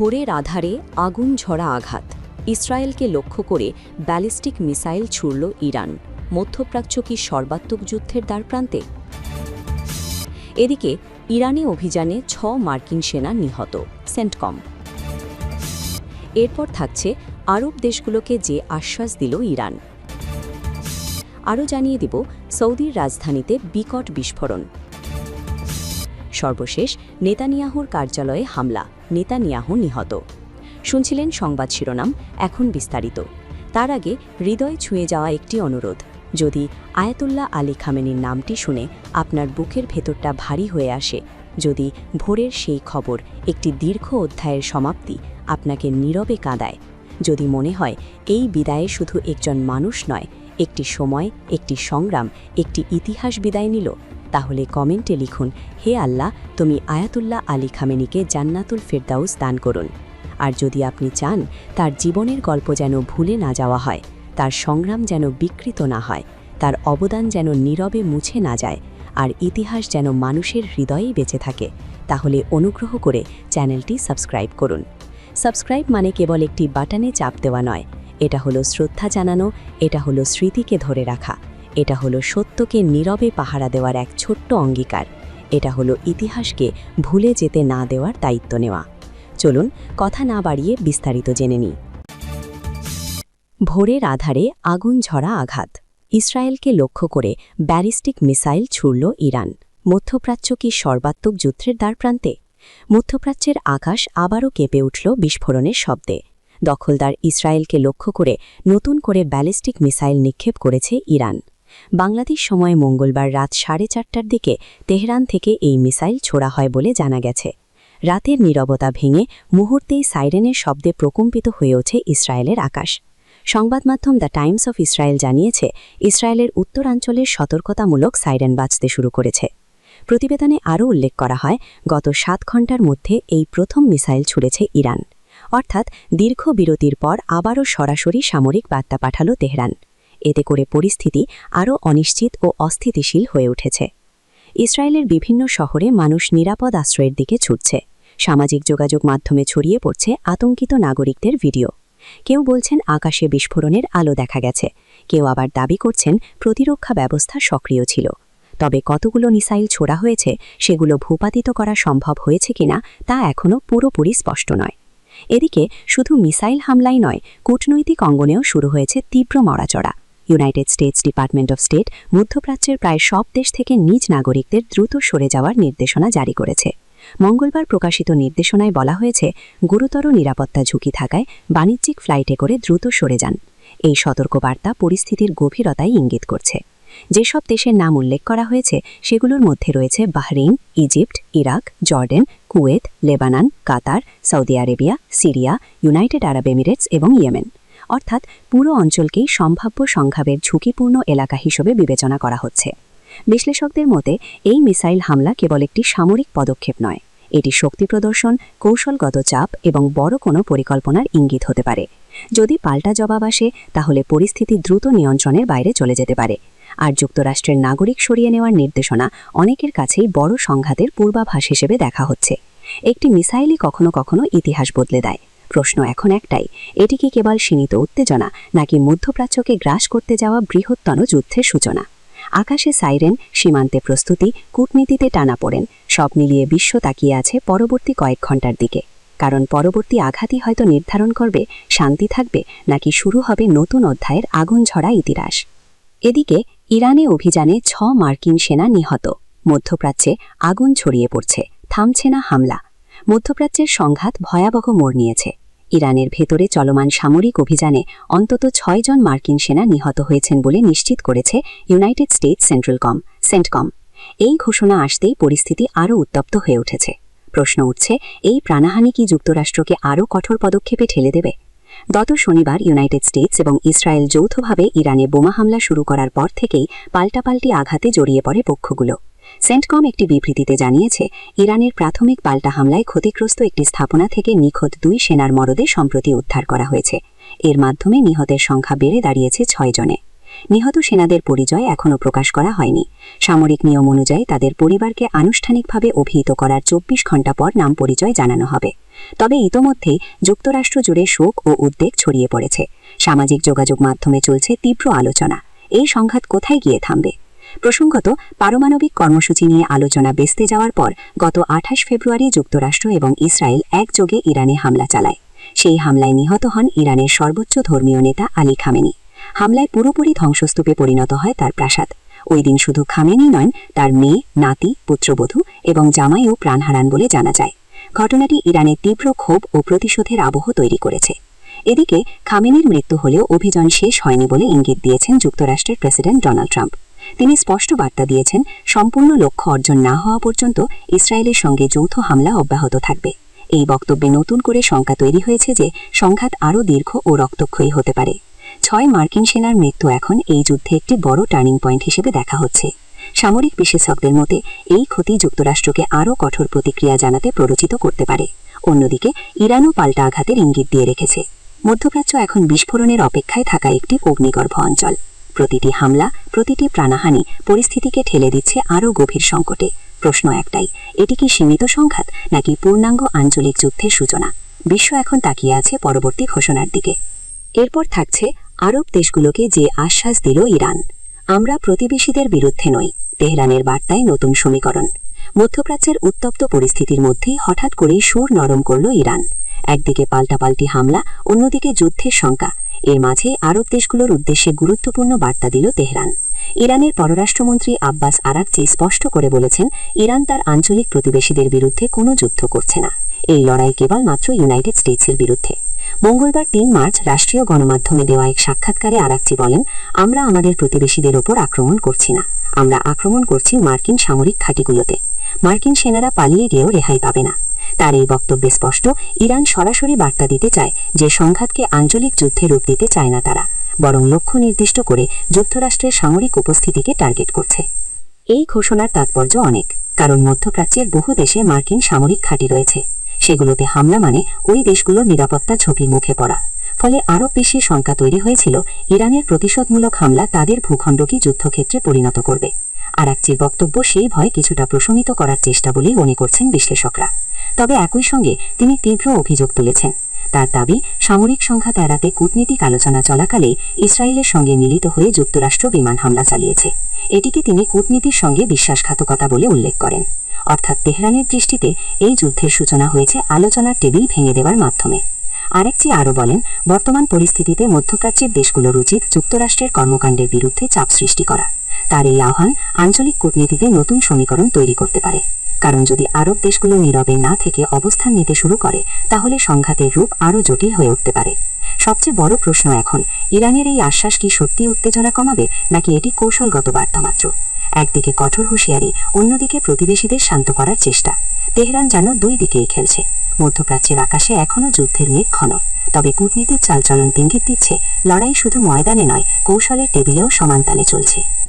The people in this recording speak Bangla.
ভোরের আধারে আগুন ঝরা আঘাত, ইসরায়েলকে লক্ষ্য করে ব্যালিস্টিক মিসাইল ছুড়ল ইরান। মধ্যপ্রাচ্য কি সর্বাত্মক যুদ্ধের দ্বারপ্রান্তে? এদিকে ইরানি অভিযানে ৬ মার্কিন সেনা নিহত, সেন্টকম। এরপর থাকছে আরব দেশগুলোকে যে আশ্বাস দিল ইরান। আরও জানিয়ে দেব সৌদির রাজধানীতে বিকট বিস্ফোরণ। সর্বশেষ নেতানিয়াহুর কার্যালয়ে হামলা, নেতানিয়াহু নিহত। শুনছিলেন সংবাদ শিরোনাম, এখন বিস্তারিত। তার আগে হৃদয় ছুঁয়ে যাওয়া একটি অনুরোধ। যদি আয়াতুল্লাহ আলী খামেনির নামটি শুনে আপনার বুকের ভেতরটা ভারী হয়ে আসে, যদি ভোরের সেই খবর একটি দীর্ঘ অধ্যায়ের সমাপ্তি আপনাকে নীরবে কাঁদায়, যদি মনে হয় এই বিদায়ে শুধু একজন মানুষ নয়, একটি সময়, একটি সংগ্রাম, একটি ইতিহাস বিদায় নিল, তাহলে কমেন্টে লিখুন, হে আল্লাহ, তুমি আয়াতুল্লাহ আলী খামেনিকে জান্নাতুল ফেরদাউস দান করুন। আর যদি আপনি চান তার জীবনের গল্প যেন ভুলে না যাওয়া হয়, তার সংগ্রাম যেন বিকৃত না হয়, তার অবদান যেন নীরবে মুছে না যায়, আর ইতিহাস যেন মানুষের হৃদয়েই বেঁচে থাকে, তাহলে অনুগ্রহ করে চ্যানেলটি সাবস্ক্রাইব করুন। সাবস্ক্রাইব মানে কেবল একটি বাটনে চাপ দেওয়া নয়, এটা হলো শ্রদ্ধা জানানো, এটা হলো স্মৃতিকে ধরে রাখা, এটা হলো সত্যকে নীরবে পাহারা দেওয়ার এক ছোট্ট অঙ্গীকার, এটা হলো ইতিহাসকে ভুলে যেতে না দেওয়ার দায়িত্ব নেওয়া। চলুন কথা না বাড়িয়ে বিস্তারিত জেনে নিই। ভোরের আধারে আগুন ঝরা আঘাত, ইসরায়েলকে লক্ষ্য করে ব্যালিস্টিক মিসাইল ছুড়ল ইরান। মধ্যপ্রাচ্য কি সর্বাত্মক যুদ্ধের দ্বারপ্রান্তে? মধ্যপ্রাচ্যের আকাশ আবারও কেঁপে উঠল বিস্ফোরণের শব্দে। দখলদার ইসরায়েলকে লক্ষ্য করে নতুন করে ব্যালিস্টিক মিসাইল নিক্ষেপ করেছে ইরান। বাংলাদেশ সময় মঙ্গলবার রাত 4:30টার দিকে তেহরান থেকে এই মিসাইল ছোড়া হয় বলে জানা গেছে। রাতের নীরবতা ভেঙে মুহূর্তেই সাইরেনের শব্দে প্রকম্পিত হয়ে ওঠে ইসরায়েলের আকাশ। সংবাদমাধ্যম দ্য টাইমস অফ ইসরায়েল জানিয়েছে, ইসরায়েলের উত্তরাঞ্চলের সতর্কতামূলক সাইরেন বাজতে শুরু করেছে। প্রতিবেদনে আরও উল্লেখ করা হয়, গত 7 ঘণ্টার মধ্যে এই প্রথম মিসাইল ছুড়েছে ইরান। অর্থাৎ দীর্ঘ বিরতির পর আবারও সরাসরি সামরিক বার্তা পাঠাল তেহরান। এতে করে পরিস্থিতি আরও অনিশ্চিত ও অস্থিতিশীল হয়ে উঠেছে। ইসরায়েলের বিভিন্ন শহরে মানুষ নিরাপদ আশ্রয়ের দিকে ছুটছে। সামাজিক যোগাযোগ মাধ্যমে ছড়িয়ে পড়ছে আতঙ্কিত নাগরিকদের ভিডিও। কেউ বলছেন আকাশে বিস্ফোরণের আলো দেখা গেছে, কেউ আবার দাবি করছেন প্রতিরক্ষা ব্যবস্থা সক্রিয় ছিল। তবে কতগুলো মিসাইল ছোড়া হয়েছে, সেগুলো ভূপাতিত করা সম্ভব হয়েছে কিনা তা এখনও পুরোপুরি স্পষ্ট নয়। এদিকে শুধু মিসাইল হামলাই নয়, কূটনৈতিক অঙ্গনেও শুরু হয়েছে তীব্র নড়াচড়া। United states department of state মধ্যপ্রাচ্যের প্রায় সব দেশ থেকে নিজ নাগরিকদের দ্রুত সরে যাওয়ার নির্দেশনা জারি করেছে। মঙ্গলবার প্রকাশিত নির্দেশনায় বলা হয়েছে, গুরুতর নিরাপত্তা ঝুঁকি থাকায় বাণিজ্যিক ফ্লাইটে করে দ্রুত সরে যান। এই সতর্কবার্তা পরিস্থিতির গভীরতায় ইঙ্গিত করছে। যেসব দেশের নাম উল্লেখ করা হয়েছে সেগুলোর মধ্যে রয়েছে Bahrain, Egypt, Iraq, Jordan, Kuwait, Lebanon, Qatar, Saudi Arabia, Syria, United Arab Emirates এবং ইয়েমেন। অর্থাৎ পুরো অঞ্চলকেই সম্ভাব্য সংঘাতের ঝুঁকিপূর্ণ এলাকা হিসেবে বিবেচনা করা হচ্ছে। বিশ্লেষকদের মতে এই মিসাইল হামলা কেবল একটি সামরিক পদক্ষেপ নয়, এটি শক্তি প্রদর্শন, কৌশলগত চাপ এবং বড় কোনো পরিকল্পনার ইঙ্গিত হতে পারে। যদি পাল্টা জবাব আসে, তাহলে পরিস্থিতি দ্রুত নিয়ন্ত্রণের বাইরে চলে যেতে পারে। আর যুক্তরাষ্ট্রের নাগরিক সরিয়ে নেওয়ার নির্দেশনা অনেকের কাছেই বড় সংঘাতের পূর্বাভাস হিসেবে দেখা হচ্ছে। একটি মিসাইলই কখনো কখনো ইতিহাস বদলে দেয়। প্রশ্ন এখন একটাই, এটি কি কেবল সীমিত উত্তেজনা, নাকি মধ্যপ্রাচ্যকে গ্রাস করতে যাওয়া বৃহত্তর যুদ্ধের সূচনা? আকাশে সাইরেন, সীমান্তে প্রস্তুতি, কূটনীতিতে টানাপোড়েন, সব মিলিয়ে বিশ্ব তাকিয়ে আছে পরবর্তী কয়েক ঘণ্টার দিকে। কারণ পরবর্তী আঘাতই হয়তো নির্ধারণ করবে শান্তি থাকবে নাকি শুরু হবে নতুন অধ্যায়ের আগুন ঝরা ইতিহাস। এদিকে ইরানে অভিযানে 6 মার্কিন সেনা নিহত। মধ্যপ্রাচ্যে আগুন ছড়িয়ে পড়ছে, থামছে না হামলা। মধ্যপ্রাচ্যের সংঘাত ভয়াবহ মোড় নিয়েছে। ইরানের ভেতরে চলমান সামরিক অভিযানে অন্তত 6 জন মার্কিন সেনা নিহত হয়েছেন বলে নিশ্চিত করেছে ইউনাইটেড স্টেটস সেন্টকম। এই ঘোষণা আসতেই পরিস্থিতি আরও উত্তপ্ত হয়ে উঠেছে। প্রশ্ন উঠছে, এই প্রাণহানি কি যুক্তরাষ্ট্রকে আরও কঠোর পদক্ষেপে ঠেলে দেবে? গত শনিবার ইউনাইটেড স্টেটস এবং ইসরায়েল যৌথভাবে ইরানে বোমা হামলা শুরু করার পর থেকেই পাল্টাপাল্টি আঘাতে জড়িয়ে পড়ে পক্ষগুলো। সেন্টকম একটি বিবৃতিতে জানিয়েছে, ইরানের প্রাথমিক পাল্টা হামলায় ক্ষতিগ্রস্ত একটি স্থাপনা থেকে নিখোঁজ 2 সেনার মরদেহ সম্প্রতি উদ্ধার করা হয়েছে। এর মাধ্যমে নিহতের সংখ্যা বেড়ে দাঁড়িয়েছে 6 জনে। নিহত সেনাদের পরিচয় এখনও প্রকাশ করা হয়নি। সামরিক নিয়ম অনুযায়ী তাদের পরিবারকে আনুষ্ঠানিকভাবে অভিহিত করার 24 ঘণ্টা পর নাম পরিচয় জানানো হবে। তবে ইতোমধ্যেই যুক্তরাষ্ট্র জুড়ে শোক ও উদ্বেগ ছড়িয়ে পড়েছে। সামাজিক যোগাযোগ মাধ্যমে চলছে তীব্র আলোচনা, এই সংঘাত কোথায় গিয়ে থামবে। প্রসঙ্গত, পারমাণবিক কর্মসূচি নিয়ে আলোচনা বেস্তে যাওয়ার পর গত 28 ফেব্রুয়ারি যুক্তরাষ্ট্র এবং ইসরায়েল একযোগে ইরানে হামলা চালায়। সেই হামলায় নিহত হন ইরানের সর্বোচ্চ ধর্মীয় নেতা আলী খামেনি। হামলায় পুরোপুরি ধ্বংসস্তূপে পরিণত হয় তার প্রাসাদ। ওই দিন শুধু খামেনি নন, তার মেয়ে, নাতি, পুত্রবধূ এবং জামাইও প্রাণ হারান বলে জানা যায়। ঘটনাটি ইরানের তীব্র ক্ষোভ ও প্রতিশোধের আবহ তৈরি করেছে। এদিকে খামেনির মৃত্যু হলেও অভিযান শেষ হয়নি বলে ইঙ্গিত দিয়েছেন যুক্তরাষ্ট্রের প্রেসিডেন্ট ডোনাল্ড ট্রাম্প। তিনি স্পষ্ট বার্তা দিয়েছেন, সম্পূর্ণ লক্ষ্য অর্জন না হওয়া পর্যন্ত ইসরায়েলের সঙ্গে যৌথ হামলা অব্যাহত থাকবে। এই বক্তব্যে নতুন করে শঙ্কা তৈরি হয়েছে যে সংঘাত আরও দীর্ঘ ও রক্তক্ষয়ী হতে পারে। 6 মার্কিন সেনার মৃত্যু এখন এই যুদ্ধে একটি বড় টার্নিং পয়েন্ট হিসেবে দেখা হচ্ছে। সামরিক বিশেষজ্ঞদের মতে এই ক্ষতি যুক্তরাষ্ট্রকে আরও কঠোর প্রতিক্রিয়া জানাতে প্ররোচিত করতে পারে। অন্যদিকে ইরানও পাল্টা আঘাতের ইঙ্গিত দিয়ে রেখেছে। মধ্যপ্রাচ্য এখন বিস্ফোরণের অপেক্ষায় থাকা একটি অগ্নিগর্ভ অঞ্চল। প্রতিটি হামলা, প্রতিটি প্রাণহানি পরিস্থিতিকে ঠেলে দিচ্ছে আরও গভীর সংকটে। প্রশ্ন একটাই, এটি কি সীমিত সংঘাত নাকি পূর্ণাঙ্গ আঞ্চলিক যুদ্ধের সূচনা? বিশ্ব এখন তাকিয়ে আছে পরবর্তী ঘোষণার দিকে। এরপর থাকছে আরব দেশগুলোকে যে আশ্বাস দিল ইরান, আমরা প্রতিবেশীদের বিরুদ্ধে নই। তেহরানের বার্তায় নতুন সমীকরণ। মধ্যপ্রাচ্যের উত্তপ্ত পরিস্থিতির মধ্যেই হঠাৎ করেই সুর নরম করল ইরান। একদিকে পাল্টাপাল্টি হামলা, অন্যদিকে যুদ্ধের শঙ্কা। এর মাঝে আরব দেশগুলোর উদ্দেশ্যে গুরুত্বপূর্ণ বার্তা দিল তেহরান। ইরানের পররাষ্ট্রমন্ত্রী আব্বাস আরাকচি স্পষ্ট করে বলেছেন, ইরান তার আঞ্চলিক প্রতিবেশীদের বিরুদ্ধে কোনো যুদ্ধ করছে না। এই লড়াই কেবলমাত্র ইউনাইটেড স্টেটসের বিরুদ্ধে। মঙ্গলবার 3 মার্চ রাষ্ট্রীয় গণমাধ্যমে দেওয়া এক সাক্ষাৎকারে আরাকচি বলেন, আমরা আমাদের প্রতিবেশীদের ওপর আক্রমণ করছি না, আমরা আক্রমণ করছি মার্কিন সামরিক ঘাঁটিগুলোতে। মার্কিন সেনারা পালিয়ে গিয়েও রেহাই পাবে না। তার এই বক্তব্যে স্পষ্ট, ইরান সরাসরি বার্তা দিতে চায় যে সংঘাতকে আঞ্চলিক যুদ্ধে রূপ দিতে চায় না তারা, বরং লক্ষ্য নির্দিষ্ট করে যুক্তরাষ্ট্রের সামরিক উপস্থিতিকে টার্গেট করছে। এই ঘোষণার তাৎপর্য অনেক, কারণ মধ্যপ্রাচ্যের বহু দেশে মার্কিন সামরিক ঘাঁটি রয়েছে। সেগুলোতে হামলা মানে ওই দেশগুলোর নিরাপত্তা ঝুঁকির মুখে পড়া। ফলে আরও বেশি শঙ্কা তৈরি হয়েছিল ইরানের প্রতিশোধমূলক হামলা তাদের ভূখণ্ডকে যুদ্ধক্ষেত্রে পরিণত করবে। আরাকচির বক্তব্য সেই ভয় কিছুটা প্রশমিত করার চেষ্টা বলেই মনে করছেন বিশ্লেষকরা। তবে একই সঙ্গে তিনি তীব্র অভিযোগ তুলেছেন। তার দাবি, সামরিক সংঘাত এড়াতে কূটনীতিক আলোচনা চলাকালে ইসরায়েলের সঙ্গে মিলিত হয়ে যুক্তরাষ্ট্র বিমান হামলা চালিয়েছে। এটিকে তিনি কূটনীতির সঙ্গে বিশ্বাসঘাতকতা বলে উল্লেখ করেন। অর্থাৎ তেহরানের দৃষ্টিতে এই যুদ্ধের সূচনা হয়েছে আলোচনার টেবিল ভেঙে দেওয়ার মাধ্যমে। আরেকটি আরও বলেন, বর্তমান পরিস্থিতিতে মধ্যপ্রাচ্যের দেশগুলোর উচিত যুক্তরাষ্ট্রের কর্মকাণ্ডের বিরুদ্ধে চাপ সৃষ্টি করা। তার এই আহ্বান আঞ্চলিক কূটনীতিতে নতুন সমীকরণ তৈরি করতে পারে। কারণ যদি আরব দেশগুলো নীরবে না থেকে অবস্থান নিতে শুরু করে, তাহলে সংঘাতের রূপ আরও জটিল হয়ে উঠতে পারে। সবচেয়ে বড় প্রশ্ন এখন, ইরানের এই আশ্বাস কি সত্যি উত্তেজনা কমাবে নাকি এটি কৌশলগত বার্তা মাত্র? একদিকে কঠোর হুঁশিয়ারি, অন্যদিকে প্রতিবেশীদের শান্ত করার চেষ্টা। তেহরান যেন দুই দিকেই খেলছে। মধ্যপ্রাচ্যের আকাশে এখনও যুদ্ধের মেঘ ঘন, তবে কূটনীতির চালচলন ইঙ্গিত দিচ্ছে লড়াই শুধু ময়দানে নয়, কৌশলের টেবিলেও সমান তালে চলছে।